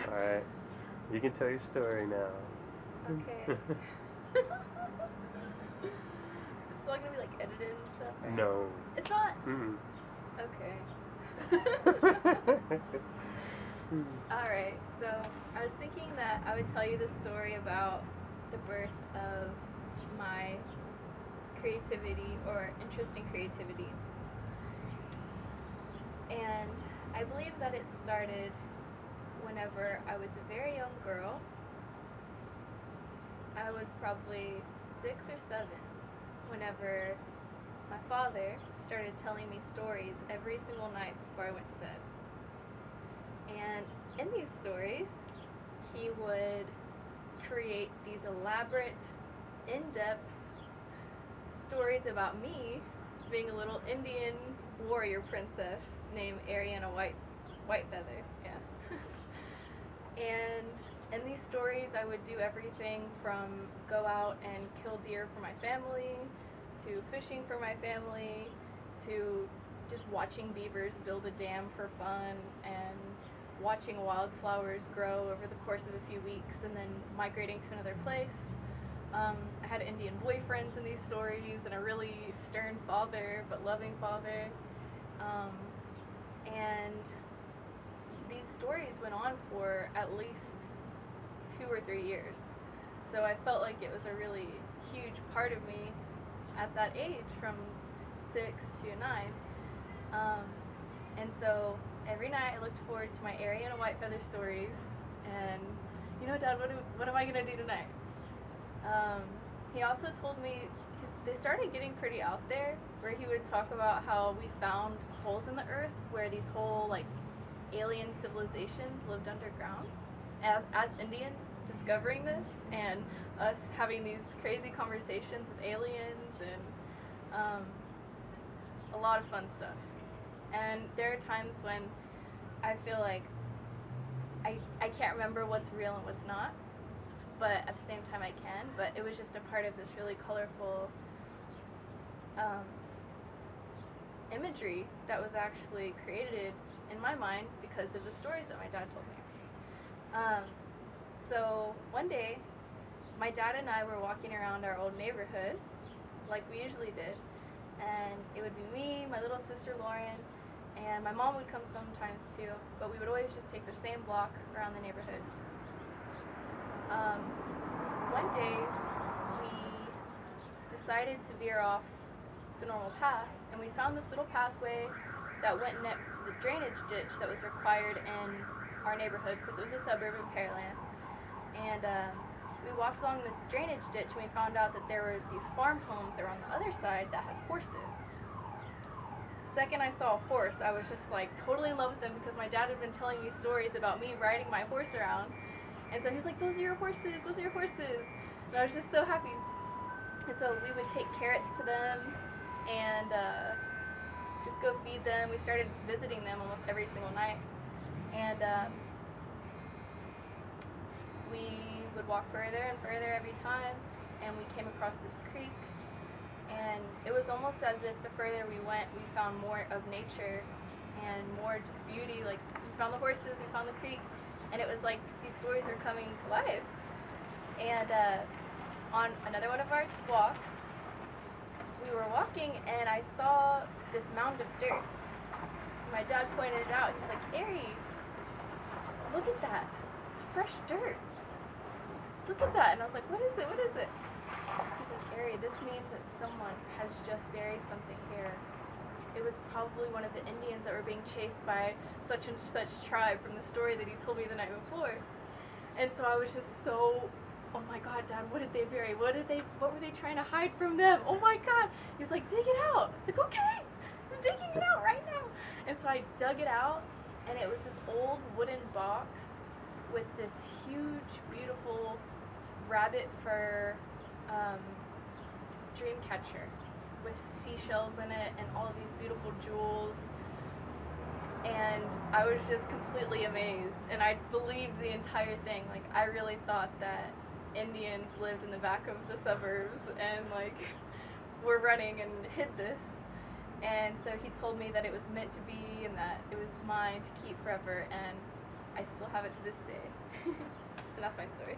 Alright, you can tell your story now. Okay. It's still gonna be like edited and stuff, right? No. It's not? Mm. Okay. Alright, so I was thinking that I would tell you the story about the birth of my creativity or interest in creativity. And I believe that it started whenever I was a very young girl. I was probably 6 or 7 whenever my father started telling me stories every single night before I went to bed. And in these stories, he would create these elaborate, in-depth stories about me being a little Indian warrior princess named Ariana Whitefeather. Yeah. And in these stories, I would do everything from go out and kill deer for my family, to fishing for my family, to just watching beavers build a dam for fun, and watching wildflowers grow over the course of a few weeks, and then migrating to another place. I had Indian boyfriends in these stories, and a really stern father, but loving father. And these stories went on for at least 2 or 3 years. So I felt like it was a really huge part of me at that age, from 6 to 9. And so every night I looked forward to my Ariana Whitefeather stories, and Dad, what am I gonna do tonight? He also told me they started getting pretty out there, where he would talk about how we found holes in the earth where these whole like alien civilizations lived underground. As Indians discovering this, and us having these crazy conversations with aliens, and a lot of fun stuff. And there are times when I feel like I can't remember what's real and what's not, but at the same time I can. But it was just a part of this really colorful imagery that was actually created in my mind because of the stories that my dad told me. So one day, my dad and I were walking around our old neighborhood, like we usually did, and it would be me, my little sister Lauren, and my mom would come sometimes too, but we would always just take the same block around the neighborhood. One day, we decided to veer off the normal path, and we found this little pathway that went next to the drainage ditch that was required in our neighborhood because it was a suburb in Pearland. And we walked along this drainage ditch, and we found out that there were these farm homes that were on the other side that had horses. The second I saw a horse, I was just like totally in love with them because my dad had been telling me stories about me riding my horse around. And so he's like, those are your horses, those are your horses. And I was just so happy. And so we would take carrots to them and just go feed them. We started visiting them almost every single night. And we would walk further and further every time, and we came across this creek. And it was almost as if the further we went, we found more of nature and more just beauty. Like, we found the horses, we found the creek, and it was like these stories were coming to life. And on another one of our walks, we were walking, and I saw this mound of dirt. My dad pointed it out. He was like, Ari, look at that. It's fresh dirt. Look at that. And I was like, what is it? What is it? He's like, Ari, this means that someone has just buried something here. It was probably one of the Indians that were being chased by such and such tribe from the story that he told me the night before. And so I was just so, oh my God, Dad, what did they bury? What were they trying to hide from them? Oh my God. He was like, dig it out. I was like, okay, I'm digging it out right now. And so I dug it out, and it was this old wooden box with this huge, beautiful rabbit fur dream catcher with seashells in it and all of these beautiful jewels. And I was just completely amazed, and I believed the entire thing. Like, I really thought that Indians lived in the back of the suburbs and like were running and hid this. And so he told me that it was meant to be and that it was mine to keep forever, and I still have it to this day. And that's my story.